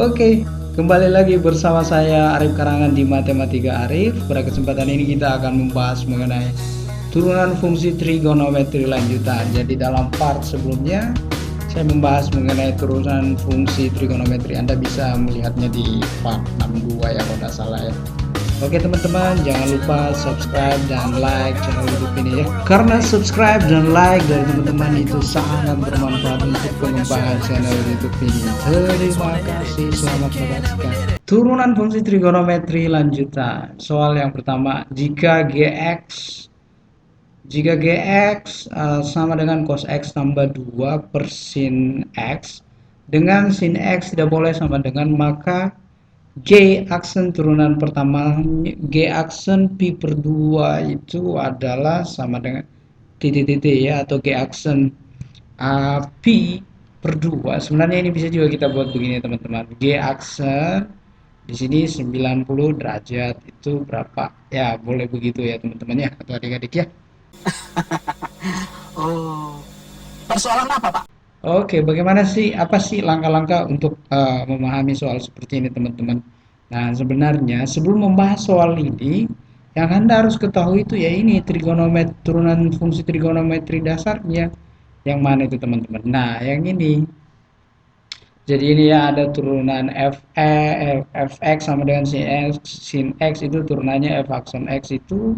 Oke, kembali lagi bersama saya Arif Karangan di Matematika Arif. Pada kesempatan ini kita akan membahas mengenai turunan fungsi trigonometri lanjutan. Jadi dalam part sebelumnya saya membahas mengenai turunan fungsi trigonometri. Anda bisa melihatnya di part 62 ya kalau tidak salah ya. Oke teman-teman, jangan lupa subscribe dan like channel YouTube ini ya. Karena subscribe dan like dari teman-teman itu sangat bermanfaat untuk pengembangan channel YouTube ini. Terima kasih, selamat menyaksikan. Turunan fungsi trigonometri lanjutan. Soal yang pertama, jika Gx sama dengan cos X tambah 2 per sin X dengan sin X tidak boleh sama dengan, maka G aksen turunan pertama, G aksen pi per 2 itu adalah sama dengan titik-titik ya, atau G aksen pi per 2. Sebenarnya ini bisa juga kita buat begini teman-teman. G aksen di sini 90 derajat itu berapa? Ya, boleh begitu ya teman-teman ya, atau adik-adik ya. Oh, persoalan apa, Pak? Oke, bagaimana sih, apa sih langkah-langkah untuk memahami soal seperti ini, teman-teman? Nah, sebenarnya sebelum membahas soal ini, yang Anda harus ketahui itu ya ini trigonometri, turunan fungsi trigonometri dasarnya. Yang mana itu, teman-teman? Nah, yang ini. Jadi ini ya ada turunan fx sama dengan sin x itu turunannya f aksen x itu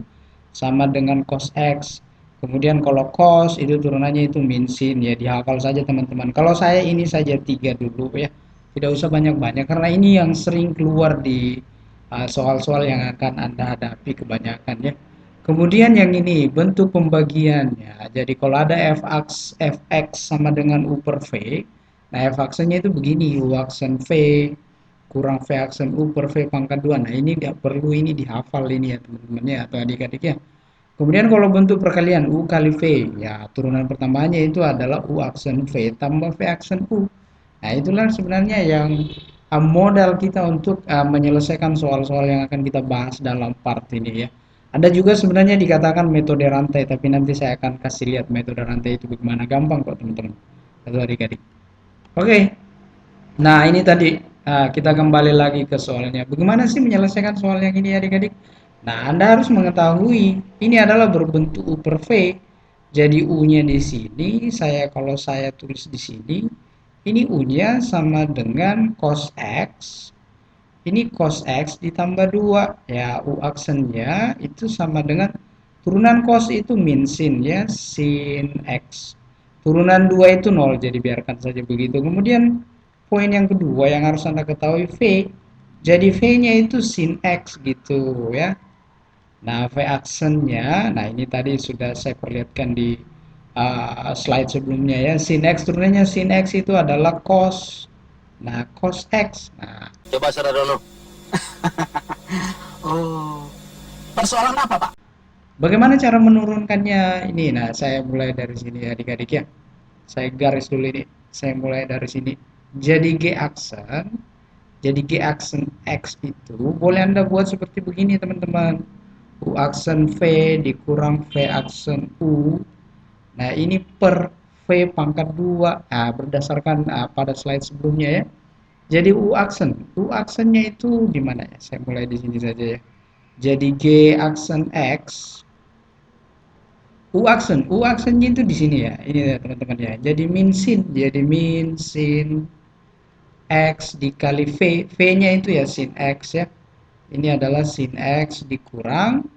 sama dengan cos x. Kemudian kalau cos itu turunannya itu min sin ya, dihafal saja teman-teman. Kalau saya ini saja tiga dulu ya, tidak usah banyak-banyak karena ini yang sering keluar di soal-soal yang akan Anda hadapi kebanyakan ya. Kemudian yang ini bentuk pembagiannya. Jadi kalau ada fx sama dengan u per v, nah f aksennya itu begini, u aksen v kurang v aksen u per v pangkat 2. Nah ini tidak perlu ini dihafal ini ya teman-teman ya, atau adik-adik ya. Kemudian kalau bentuk perkalian u kali v, ya turunan pertambahannya itu adalah u aksen v tambah v aksen u. Nah itulah sebenarnya yang modal kita untuk menyelesaikan soal-soal yang akan kita bahas dalam part ini ya. Ada juga sebenarnya dikatakan metode rantai, tapi nanti saya akan kasih lihat metode rantai itu bagaimana, gampang kok teman-teman atau adik-adik. Oke, nah ini tadi kita kembali lagi ke soalnya. Bagaimana sih menyelesaikan soal yang ini adik-adik? Nah, Anda harus mengetahui ini adalah berbentuk U per V. Jadi U-nya di sini, kalau saya tulis di sini, ini U-nya sama dengan cos X. Ini cos X ditambah 2. Ya, U aksennya itu sama dengan turunan cos itu min sin ya, sin X. Turunan 2 itu 0, jadi biarkan saja begitu. Kemudian poin yang kedua yang harus Anda ketahui V. Jadi V-nya itu sin X gitu ya. Nah, V aksennya, nah ini tadi sudah saya perlihatkan di slide sebelumnya ya. Sin X turunannya sin X itu adalah cos. Nah, cos X. Nah, Coba Saradono. Oh, persoalan apa, Pak? bagaimana cara menurunkannya ini? Nah, saya mulai dari sini adik-adik ya. Saya garis dulu ini. Saya mulai dari sini. Jadi G aksen X itu boleh Anda buat seperti begini teman-teman. U aksen V dikurang V aksen U. Nah, ini per V pangkat 2. Nah, berdasarkan pada slide sebelumnya ya. Jadi U aksennya itu di mana ya? Saya mulai di sini saja ya. Jadi G aksen X, U aksennya itu di sini ya. Ini ya teman-teman ya. Jadi min sin X dikali V. V-nya itu ya sin X ya. Ini adalah sin X dikurang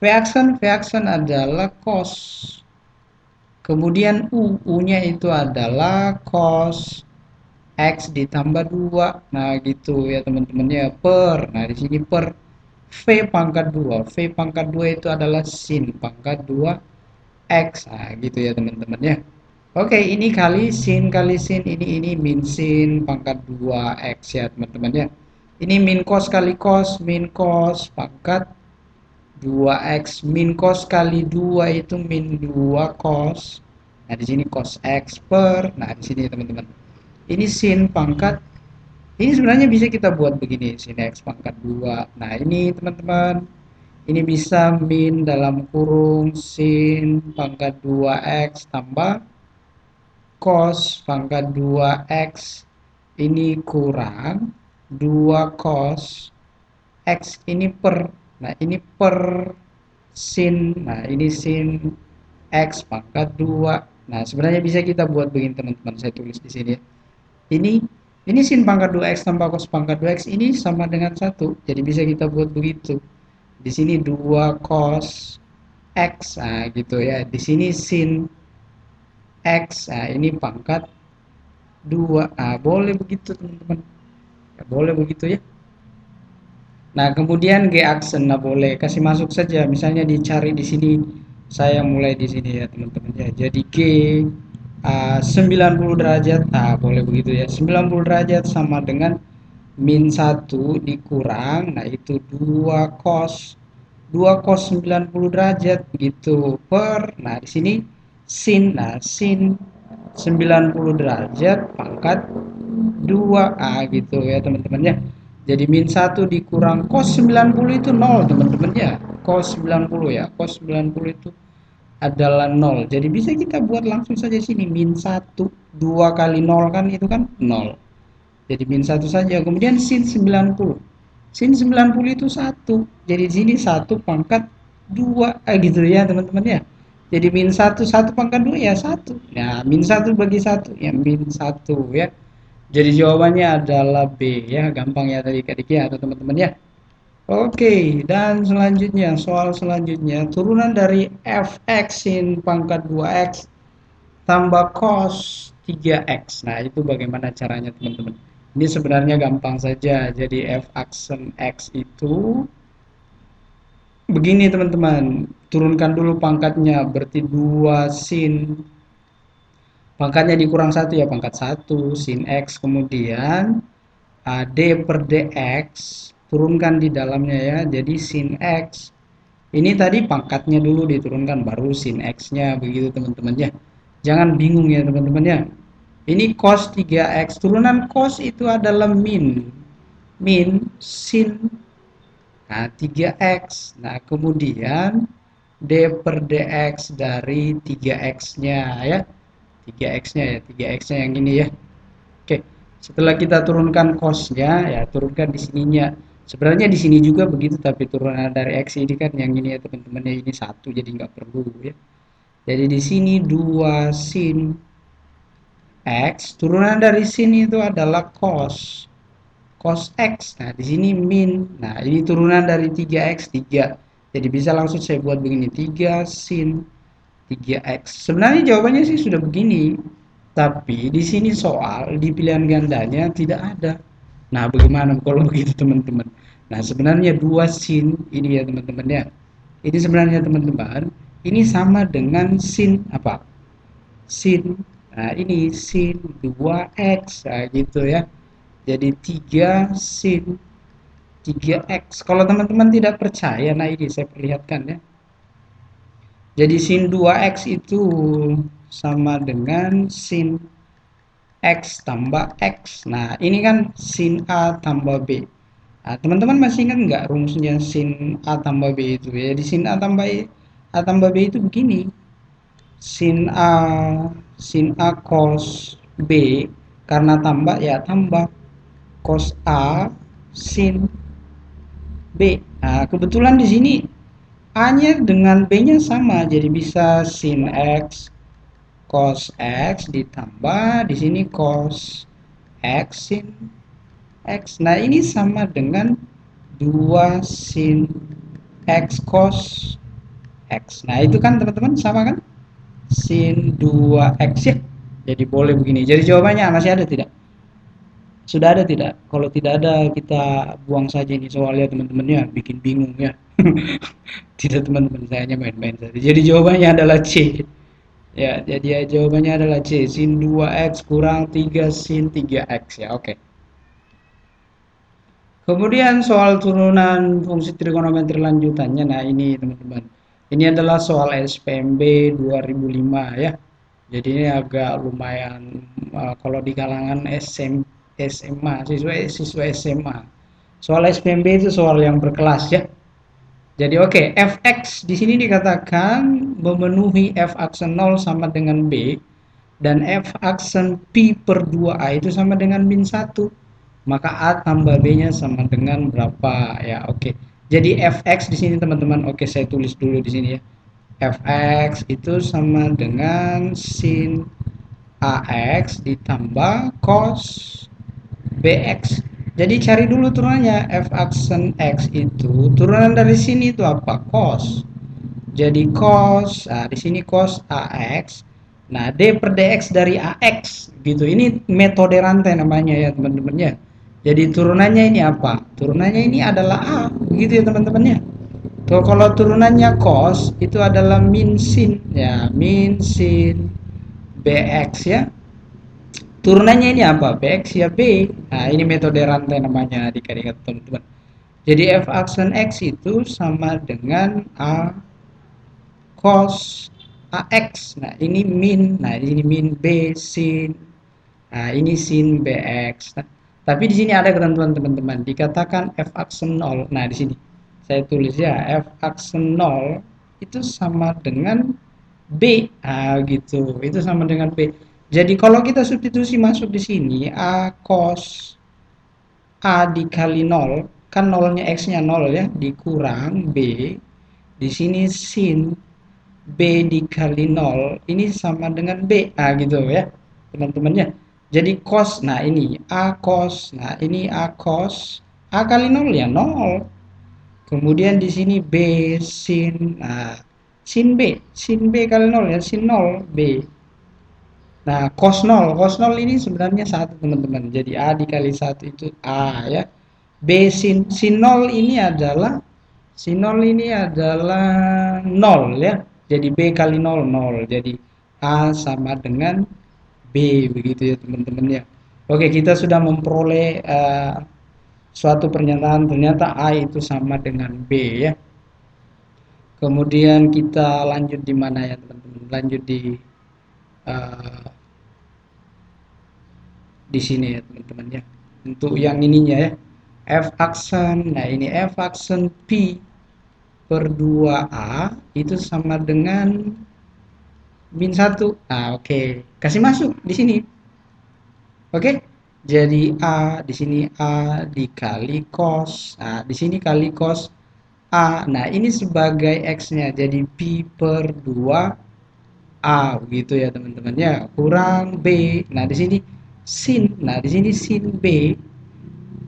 V aksen adalah cos. Kemudian U-nya itu adalah cos X ditambah 2. Nah, gitu ya teman-teman ya, per. Nah, di sini per V pangkat 2. V pangkat 2 itu adalah sin pangkat 2 X. Nah, gitu ya teman-teman ya. Oke, ini kali sin, ini min sin pangkat 2 X ya teman-teman ya. Ini min cos pangkat 2x, min cos kali 2 itu min 2 cos. Nah, di sini cos X per. Nah, di sini teman-teman. Ini sin pangkat, ini sebenarnya bisa kita buat begini, sin X pangkat 2. Nah, ini teman-teman. Ini bisa min dalam kurung sin pangkat 2x tambah cos pangkat 2x ini kurang 2 cos X ini per, nah ini per sin, nah ini sin X pangkat 2. Nah, sebenarnya bisa kita buat begini teman-teman, saya tulis di sini ya. Ini sin pangkat 2X tambah cos pangkat 2X ini sama dengan 1. Jadi bisa kita buat begitu. Di sini 2 cos X, nah gitu ya. Di sini sin X, nah ini pangkat 2. Nah, boleh begitu teman-teman. Ya, boleh begitu ya. Nah, kemudian G aksen, nah boleh kasih masuk saja. Misalnya dicari di sini, saya mulai di sini ya teman-teman ya. Jadi G 90 derajat, nah boleh begitu ya. 90 derajat sama dengan min 1 dikurang, nah itu 2 cos 90 derajat begitu per, nah di sini sin, nah sin 90 derajat pangkat 2, gitu ya teman-teman ya. Jadi min 1 dikurang cos 90 itu 0 teman-teman ya. Cos 90 ya, cos 90 itu adalah 0. Jadi bisa kita buat langsung saja sini min 1, 2 kali 0 kan itu kan 0. Jadi min 1 saja. Kemudian sin 90. Sin 90 itu 1. Jadi di sini 1 pangkat 2 gitu ya teman-teman ya. Jadi min 1 1 pangkat 2 ya 1. Nah, min 1 bagi 1 ya min 1 ya. Jadi jawabannya adalah B ya, gampang ya tadi adik ya atau teman-teman ya. Oke, dan selanjutnya soal selanjutnya turunan dari fx sin pangkat 2x tambah cos 3x. Nah, itu bagaimana caranya teman-teman? Ini sebenarnya gampang saja. Jadi f aksen x itu begini teman-teman. Turunkan dulu pangkatnya, berarti 2 sin pangkatnya dikurang 1 ya, pangkat 1 sin x, kemudian d per dx turunkan di dalamnya ya, jadi sin x ini tadi pangkatnya dulu diturunkan baru sin x nya begitu teman-teman ya, jangan bingung ya teman-teman ya. Ini cos 3x, turunan cos itu adalah min sin, nah 3x, nah kemudian d per dx dari 3x nya ya, 3x nya ya, 3x nya yang ini ya. Oke, setelah kita turunkan cos-nya, ya turunkan di sininya. Sebenarnya di sini juga begitu, tapi turunan dari x ini kan yang ini ya teman-teman ya, ini satu jadi nggak perlu ya. Jadi di sini 2 sin x, turunan dari sin itu adalah cos x. Nah, di sini min. Nah, ini turunan dari 3x 3. Jadi bisa langsung saya buat begini, 3 sin 3x. Sebenarnya jawabannya sih sudah begini. Tapi di sini soal di pilihan gandanya tidak ada. Nah, bagaimana kalau begitu teman-teman? Nah, sebenarnya 2 sin ini ya teman-teman ya. Ini sebenarnya teman-teman, ini sama dengan sin apa? Sin. Nah, ini sin 2x nah, gitu ya. Jadi 3 sin 3x. Kalau teman-teman tidak percaya, nah ini saya perlihatkan ya. Jadi sin 2x itu sama dengan sin X tambah X. Nah, ini kan sin A tambah B. Nah, teman-teman masih ingat nggak rumusnya sin A tambah B itu ya? Di sin A tambah B itu begini. Sin A cos B, karena tambah ya tambah cos A sin B. Nah, kebetulan di sini A-nya dengan B-nya sama, jadi bisa sin X cos X ditambah di sini cos X sin X. Nah, ini sama dengan 2 sin X cos X. Nah, itu kan teman-teman sama kan? Sin 2X ya. Jadi boleh begini. Jadi jawabannya masih ada tidak? Sudah ada tidak? Kalau tidak ada kita buang saja ini soalnya teman-teman ya, bikin bingung ya. Tidak teman-teman, saya hanya main-main saja. Jadi jawabannya adalah C. Ya, jadi ya, jawabannya adalah C. Sin 2X kurang 3 sin 3X ya. Oke. Kemudian soal turunan fungsi trigonometri lanjutannya. Nah, ini teman-teman. Ini adalah soal SPMB 2005 ya. Jadi ini agak lumayan kalau di kalangan SMA, siswa SMA. Soal SPMB itu soal yang berkelas ya. Jadi oke, fx di sini dikatakan memenuhi f aksen 0 sama dengan b dan f aksen pi per 2a itu sama dengan min 1. maka A tambah B-nya sama dengan berapa ya. Oke. Jadi fx di sini teman-teman, oke saya tulis dulu di sini ya. Fx itu sama dengan sin AX ditambah cos BX. Jadi cari dulu turunannya. F aksen X itu turunan dari sini itu apa? Cos. Jadi cos, nah di sini cos AX. Nah, D per DX dari AX gitu. Ini metode rantai namanya ya, teman-teman ya. Jadi turunannya ini apa? Turunannya ini adalah A, begitu ya teman-teman ya. Tuh, kalau turunannya cos itu adalah min sin ya, min sin BX ya. Turunannya ini apa? BX ya B. Nah, ini metode rantai namanya adik-adik teman-teman. Jadi F aksen X itu sama dengan A cos AX. Nah, ini min. Nah, ini min B sin. Nah, ini sin BX. Nah, tapi di sini ada ketentuan teman-teman. Dikatakan F aksen 0. Nah, di sini saya tulis ya, F aksen 0 itu sama dengan B. Ah, gitu. Itu sama dengan B. Jadi kalau kita substitusi masuk di sini A cos A dikali 0, kan nolnya X-nya 0 ya, dikurang B. Di sini sin B dikali 0 ini sama dengan B. Ah, gitu ya. Teman-teman ya. Jadi cos, nah ini A cos, nah ini A cos, A kali 0 ya 0. Kemudian di sini B sin, nah sin B kali 0 ya, sin 0 B. Nah, cos 0 ini sebenarnya satu teman-teman. Jadi A dikali satu itu A ya. B sin 0 ini adalah sin 0 ini adalah 0 ya. Jadi B kali 0 0. Jadi A sama dengan B begitu ya teman-teman ya. Oke, kita sudah memperoleh suatu pernyataan ternyata A itu sama dengan B ya. Kemudian kita lanjut di mana ya teman-teman? Lanjut uh, di sini ya teman-teman ya. Untuk yang ininya ya, F aksen, nah ini F aksen P per 2A itu sama dengan min 1. Nah, oke. Kasih masuk di sini. Oke. Jadi A di sini A dikali cos. Nah, di sini kali cos A. Nah, ini sebagai X-nya. Jadi P per 2 A gitu ya teman-teman ya. Kurang B. Nah, di sini sin. Nah, di sini sin B.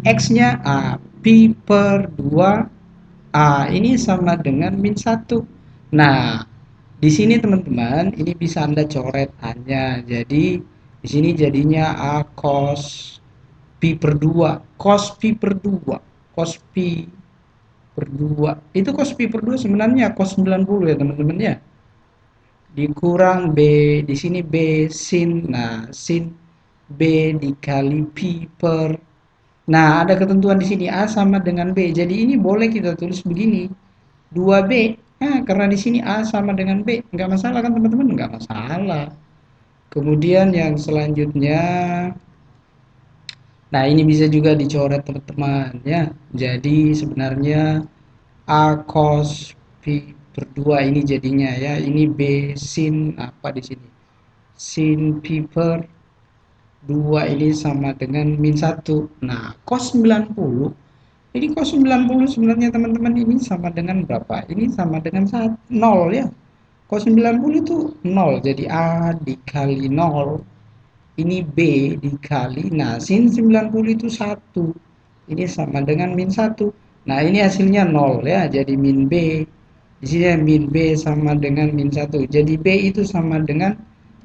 X-nya A. Pi per 2 A. Ini sama dengan min 1. Nah, di sini teman-teman, ini bisa Anda coret A-nya. Jadi, di sini jadinya A cos pi per 2. Cos pi per 2. Cos pi per 2. Itu cos pi per 2 sebenarnya cos 90 ya teman-teman ya. Dikurang B, di sini B sin. Nah, sin B dikali pi per. Nah, ada ketentuan di sini A sama dengan B. Jadi ini boleh kita tulis begini. 2B. Nah, karena di sini A sama dengan B. Enggak masalah kan teman-teman? Enggak masalah. Kemudian yang selanjutnya, nah ini bisa juga dicoret teman-teman ya. Jadi sebenarnya A cos pi per 2 ini jadinya ya. Ini B sin apa di sini? Sin pi per 2 ini sama dengan min 1. Nah, cos 90. Jadi cos 90 sebenarnya teman-teman ini sama dengan berapa? Ini sama dengan 0 ya. Cos 90 itu 0. Jadi A dikali 0. Ini B dikali. Nah, sin 90 itu 1. Ini sama dengan min 1. Nah, ini hasilnya 0 ya. Jadi min B. Di sini min B sama dengan min 1. Jadi B itu sama dengan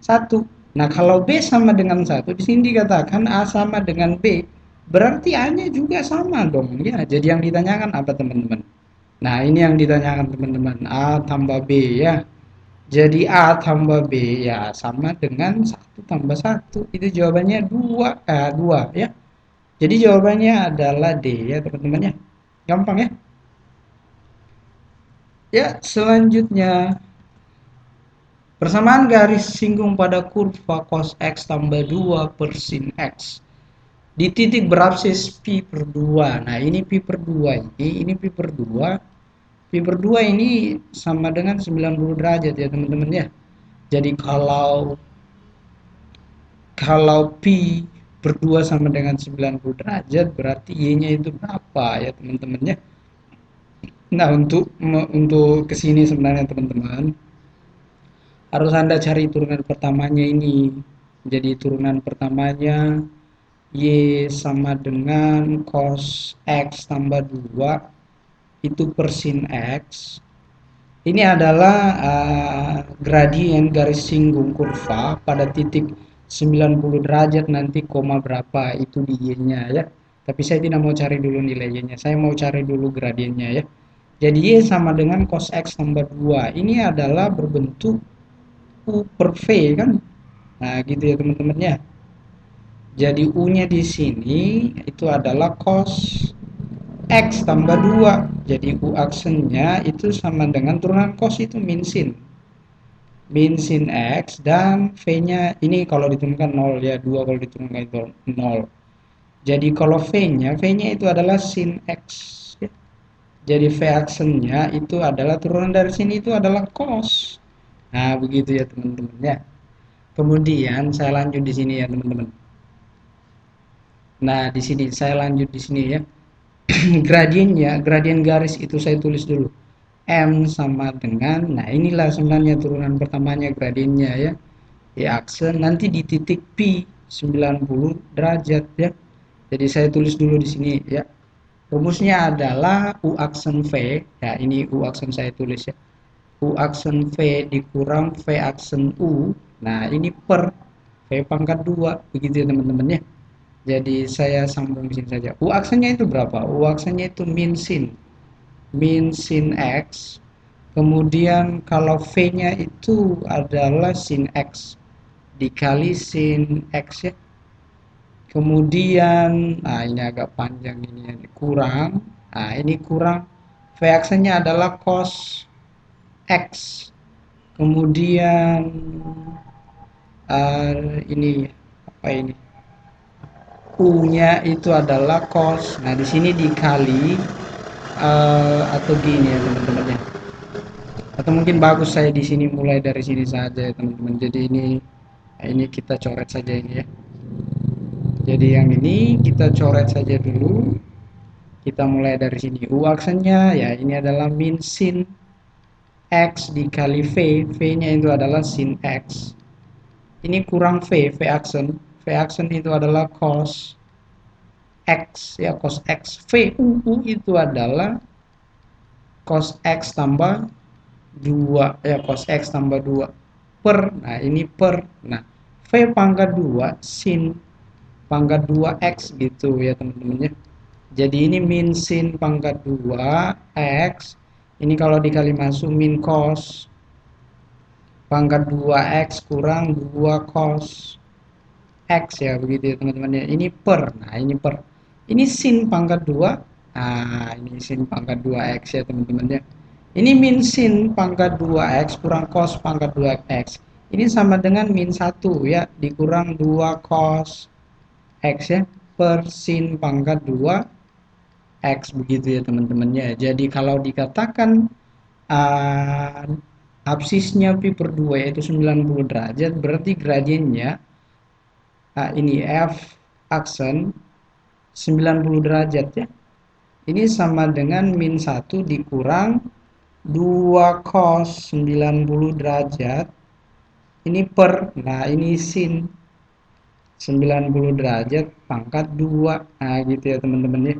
1. Nah, kalau B sama dengan 1, di sini dikatakan A sama dengan B. Berarti A-nya juga sama dong. Ya, jadi yang ditanyakan apa teman-teman? Nah, ini yang ditanyakan teman-teman. A tambah B ya. Jadi A tambah B ya sama dengan 1 tambah 1. Itu jawabannya 2 ya. Jadi jawabannya adalah D ya teman-teman ya. Gampang ya. Ya, selanjutnya persamaan garis singgung pada kurva cos X tambah 2 per sin X di titik berabsis pi per 2. Nah, ini pi per 2 ini pi per 2. Pi per 2 ini sama dengan 90 derajat ya teman-teman ya. Jadi kalau pi per 2 sama dengan 90 derajat, berarti Y-nya itu berapa ya teman-teman ya. Nah, untuk kesini sebenarnya teman-teman, harus Anda cari turunan pertamanya ini. Jadi turunan pertamanya Y sama dengan cos X tambah 2 itu per sin X. Ini adalah gradien garis singgung kurva pada titik 90 derajat nanti koma berapa itu di Y-nya ya. Tapi saya tidak mau cari dulu nilai Y-nya, saya mau cari dulu gradiennya ya. Jadi Y sama dengan cos X tambah 2. Ini adalah berbentuk U per V kan. Nah, gitu ya teman-teman ya. Jadi U-nya di sini itu adalah cos X tambah 2. Jadi U aksennya itu sama dengan turunan cos itu min sin. Min sin X dan V-nya ini kalau diturunkan 0 ya, 2 kalau diturunkan itu 0. Jadi kalau V-nya itu adalah sin X. Ya. Jadi V aksennya itu adalah turunan dari sini itu adalah cos. Nah, begitu ya teman-teman ya. Kemudian saya lanjut di sini ya teman-teman. Nah, di sini saya lanjut di sini ya. Gradiennya, gradien garis itu saya tulis dulu. M sama dengan, nah inilah sebenarnya turunan pertamanya gradiennya ya. Y aksen nanti di titik P 90 derajat ya. Jadi saya tulis dulu di sini ya. Rumusnya adalah U aksen V, ya ini U aksen saya tulis ya. U aksen V dikurang V aksen U, nah ini per V pangkat 2, begitu ya teman-teman ya. Jadi saya sambung di sini saja. U aksennya itu berapa? U aksennya itu min sin X. Kemudian kalau V-nya itu adalah sin X dikali sin X ya. Kemudian, nah ini agak panjang ini, kurang. Nah ini kurang. V aksennya adalah cos X. Kemudian ini apa ini? U-nya itu adalah cos. Nah di sini dikali atau gini ya teman-teman ya. Atau mungkin bagus saya di sini mulai dari sini saja ya teman-teman. Jadi ini kita coret saja ini ya. Jadi yang ini kita coret saja dulu. Kita mulai dari sini. U aksennya ya ini adalah min sin X dikali V. V-nya itu adalah sin X. Ini kurang V aksen. V aksen itu adalah cos X ya, cos X. V U itu adalah cos X tambah 2 ya, cos X tambah 2 per, nah ini per, nah V pangkat 2 sin pangkat 2X gitu ya teman-teman ya. Jadi ini min sin pangkat 2X, ini kalau dikali masuk min cos pangkat 2X kurang 2 cos X ya, begitu ya teman-teman ya. Ini per, nah ini per, ini sin pangkat 2, nah ini sin pangkat 2X ya teman-teman ya. Ini min sin pangkat 2X kurang cos pangkat 2X. Ini sama dengan min 1 ya, dikurang 2 cos X ya, per sin pangkat 2X, begitu ya teman-teman ya. Jadi kalau dikatakan absisnya pi per 2 yaitu 90 derajat, berarti gradiennya ini F aksen 90 derajat ya. Ini sama dengan min 1 dikurang 2 cos 90 derajat. Ini per, nah ini sin 90 derajat pangkat 2. Nah gitu ya teman-teman ya.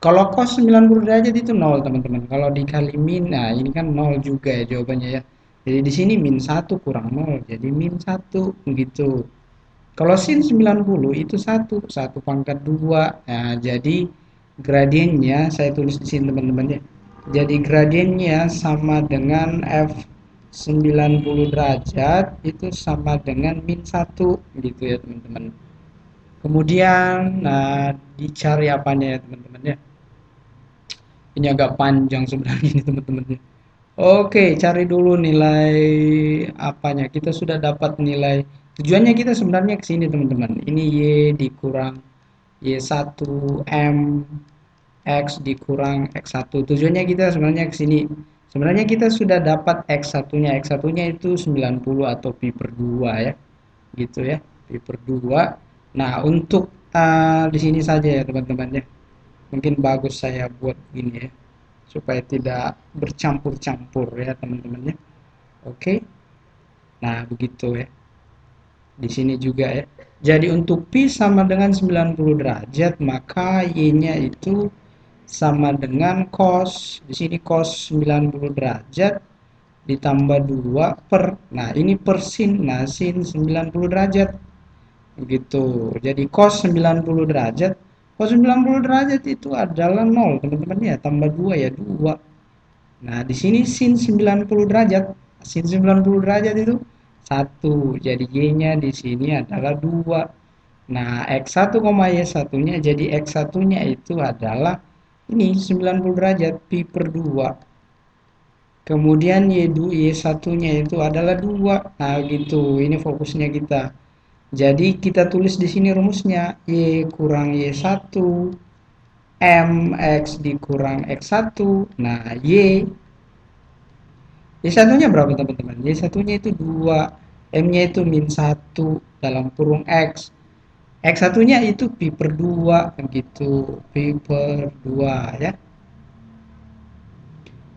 Kalau cos 90 derajat itu 0 teman-teman. Kalau dikali min, nah ini kan 0 juga ya jawabannya ya. Jadi di sini min 1 kurang 0, jadi min 1 begitu. Kalau sin 90 itu 1 pangkat 2. Nah, jadi gradiennya saya tulis di sini teman-teman ya. Jadi gradiennya sama dengan F 90 derajat itu sama dengan min 1 gitu ya teman-teman. Kemudian dicari apanya ya teman-teman ya. Ini agak panjang sebenarnya ini teman-teman ya. Oke, cari dulu nilai apanya. Kita sudah dapat nilai. Tujuannya kita sebenarnya ke sini teman-teman. Ini Y dikurang Y1 M X dikurang X1. Tujuannya kita sebenarnya ke sini. Sebenarnya kita sudah dapat X1-nya. X1-nya itu 90 atau pi per 2 ya. Gitu ya. Pi per 2. Nah, untuk di sini saja ya teman-teman ya. Mungkin bagus saya buat gini ya, supaya tidak bercampur-campur ya teman-teman ya. Oke, nah begitu ya. Di sini juga ya. Jadi untuk pi sama dengan 90 derajat, maka y-nya itu sama dengan cos. Di sini cos 90 derajat ditambah 2 per. Nah, ini per sin. Nah, sin 90 derajat. Begitu. Jadi cos 90 derajat. Cos 90 derajat itu adalah 0, teman-teman ya. Tambah 2 ya, 2. Nah, di sini sin 90 derajat. Sin 90 derajat itu 1. Jadi Y-nya di sini adalah 2. Nah, X1, Y1-nya jadi X1-nya itu adalah ini 90 derajat pi per 2. Kemudian Y2, Y1-nya itu adalah 2. Nah, gitu. Ini fokusnya kita. Jadi kita tulis di sini rumusnya Y kurang Y1 MX dikurang X1. Nah, Y1-nya berapa teman-teman? Y1-nya itu 2, M-nya itu min 1 dalam kurung X. X1-nya itu pi per 2 gitu, pi per 2 ya.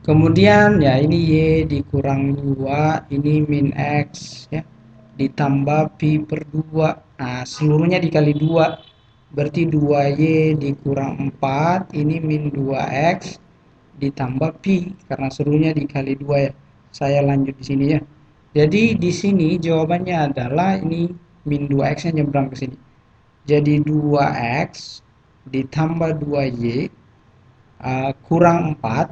Kemudian ya ini Y dikurang 2, ini min X ya. Ditambah pi per 2. Nah, seluruhnya dikali 2. Berarti 2Y dikurang 4, ini min 2X ditambah pi karena seluruhnya dikali 2 ya. Saya lanjut di sini ya. Jadi di sini jawabannya adalah ini min 2X-nya nyebrang ke sini. Jadi 2X ditambah 2Y kurang 4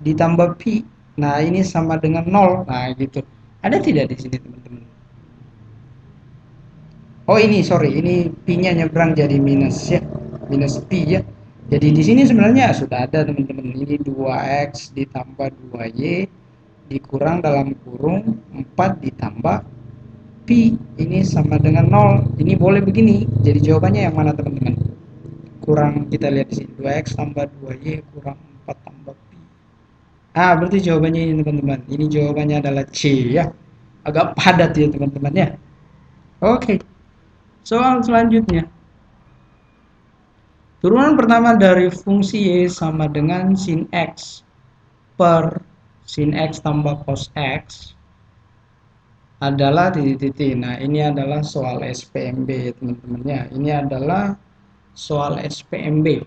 ditambah pi. Nah, ini sama dengan 0. Nah, gitu. Ada tidak di sini, teman-teman? Oh, ini sorry, ini pi-nya nyebrang jadi minus ya. Minus pi ya. Jadi di sini sebenarnya sudah ada, teman-teman. Ini 2x ditambah 2y dikurang dalam kurung 4 ditambah pi. Ini sama dengan 0. Ini boleh begini. Jadi jawabannya yang mana, teman-teman? Kurang, kita lihat di sini. 2x tambah 2y kurang 4 tambah pi. Berarti jawabannya ini, teman-teman. Ini jawabannya adalah C ya. Agak padat ya, teman-teman ya. Oke. Soal selanjutnya. Turunan pertama dari fungsi Y sama dengan sin X per sin X tambah cos X adalah titik-titik. Nah, ini adalah soal SPMB, teman-teman ya. Ini adalah soal SPMB.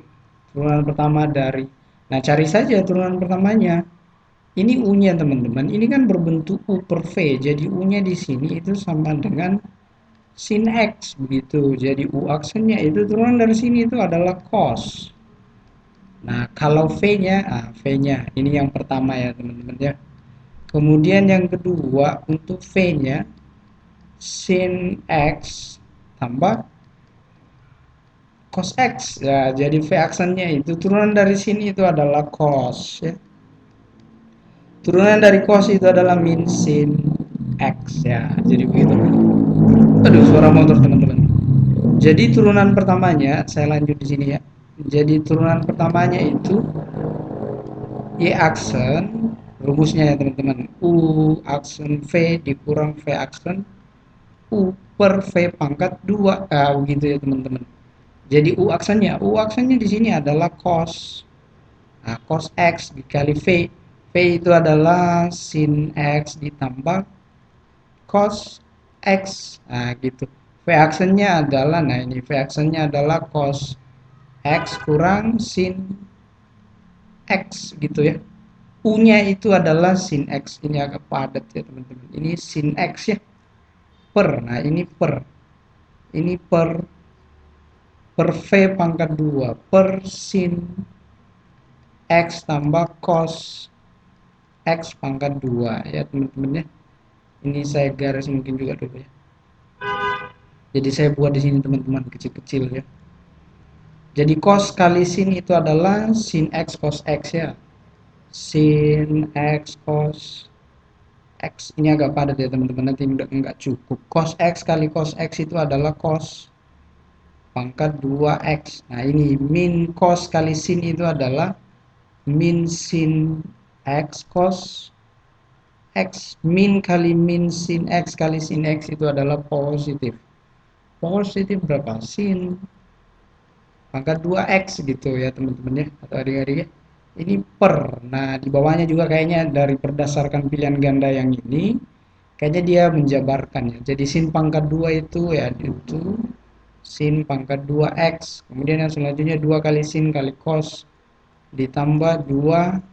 Turunan pertama dari. Nah, cari saja turunan pertamanya. Ini U-nya, teman-teman. Ini kan berbentuk U per V. Jadi U-nya di sini itu sama dengan sin X begitu. Jadi U aksennya itu turunan dari sini itu adalah cos. Nah, kalau V-nya, V-nya ini yang pertama ya, teman-teman ya. Kemudian yang kedua untuk V-nya sin X tambah cos X. Ya, jadi V aksennya itu turunan dari sini itu adalah cos ya. Turunan dari cos itu adalah min sin X ya. Jadi begitu. Aduh, suara motor, teman-teman. Jadi turunan pertamanya, saya lanjut di sini ya. Jadi turunan pertamanya itu Y aksen, rumusnya ya teman-teman. U aksen V dikurang V aksen U per V pangkat 2. Begitu ya teman-teman. Jadi U aksennya di sini adalah cos. Nah, cos X dikali V. V itu adalah sin X ditambah cos X. Nah, gitu. V aksennya adalah, nah ini V aksennya adalah cos X kurang sin X gitu ya. U-nya itu adalah sin X. Ini agak padat ya teman-teman. Ini sin X ya. Per. Nah, ini per. Ini per V pangkat 2 per sin X tambah cos X pangkat 2 ya teman-teman ya. Ini saya garis mungkin juga dulu ya. Jadi saya buat di sini teman-teman kecil-kecil ya. Jadi cos kali sin itu adalah sin X cos X ya. Sin X cos X ini agak padat ya teman-teman, nanti enggak cukup. Cos X kali cos X itu adalah cos pangkat 2X. Nah, ini min cos kali sin itu adalah min sin X cos X. Min kali min sin X kali sin X itu adalah positif. positif berapa? Sin pangkat 2x gitu ya teman-teman ya, atau adik-adik ya. Ini per. Nah, di bawahnya juga kayaknya dari berdasarkan pilihan ganda yang ini, kayaknya dia menjabarkan ya. Jadi sin pangkat 2 itu ya itu sin pangkat 2x. Kemudian yang selanjutnya 2 kali sin kali cos ditambah 2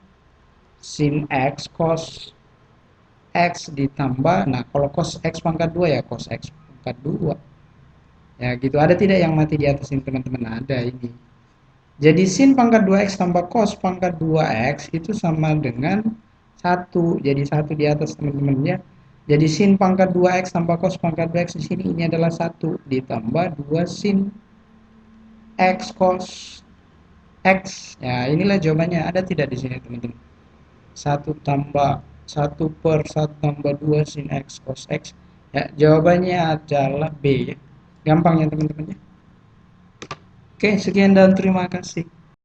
sin x cos x ditambah, nah kalau cos x pangkat 2 ya cos x pangkat 2. Ya gitu. Ada tidak yang mati di atas ini teman-teman? Ada ini. Jadi sin pangkat 2x tambah cos pangkat 2x itu sama dengan 1. Jadi 1 di atas teman-teman ya. Jadi sin pangkat 2x tambah cos pangkat 2x di sini ini adalah 1 ditambah 2 sin x cos x. Ya, inilah jawabannya. Ada tidak di sini teman-teman? 1 tambah 1 per 1 tambah 2 sin x cos x. Ya, jawabannya adalah B ya. Gampang ya teman-teman ya. Oke, sekian dan terima kasih.